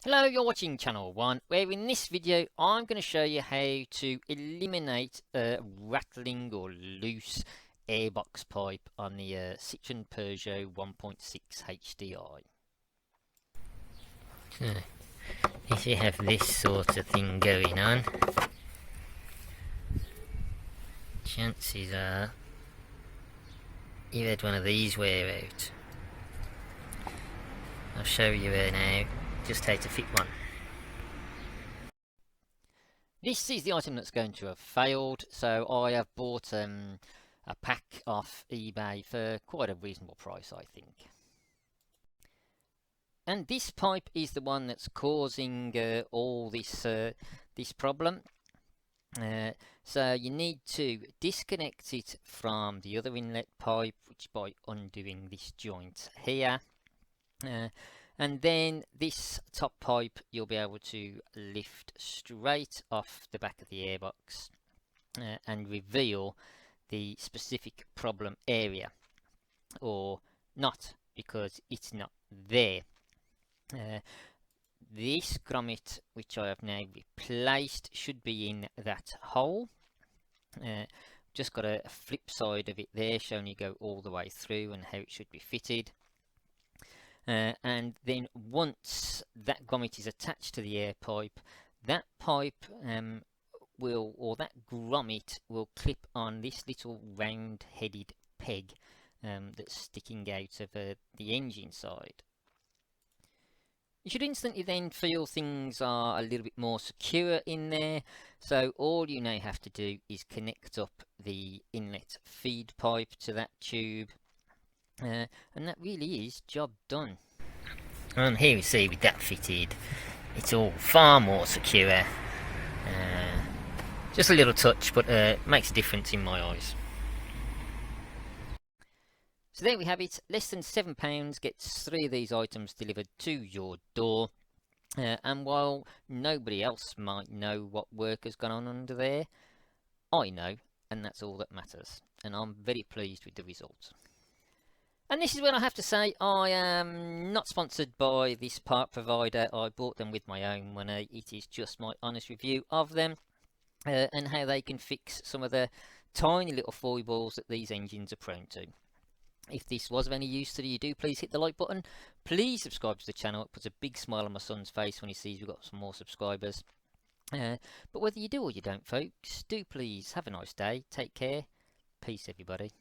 Hello, you're watching Channel 1, where in this video I'm going to show you how to eliminate a rattling or loose airbox pipe on the Citroen Peugeot 1.6 HDI. So, if you have this sort of thing going on, chances are you've had one of these wear out. I'll show you now just how to fit one. This is the item that's going to have failed, so I have bought a pack off eBay for quite a reasonable price, I think. And this pipe is the one that's causing all this problem. So you need to disconnect it from the other inlet pipe, which by undoing this joint here. And then this top pipe you'll be able to lift straight off the back of the airbox and reveal the specific problem area, or not, because it's not there. This grommet, which I have now replaced, should be in that hole. Just got a flip side of it there showing you go all the way through and how it should be fitted. And then once that grommet is attached to the air pipe, that pipe that grommet will clip on this little round-headed peg that's sticking out of the engine side. You should instantly then feel things are a little bit more secure in there, so all you now have to do is connect up the inlet feed pipe to that tube. And that really is job done. And here we see with that fitted, it's all far more secure. Just a little touch, but makes a difference in my eyes. So there we have it. Less than £7 gets 3 of these items delivered to your door. And while nobody else might know what work has gone on under there, I know, and that's all that matters. And I'm very pleased with the result. And this is when I have to say I am not sponsored by this part provider. I bought them with my own money. It is just my honest review of them and how they can fix some of the tiny little foibles that these engines are prone to. If this was of any use to you, do please hit the like button. Please subscribe to the channel. It puts a big smile on my son's face when he sees we've got some more subscribers. But whether you do or you don't, folks, do please have a nice day. Take care. Peace, everybody.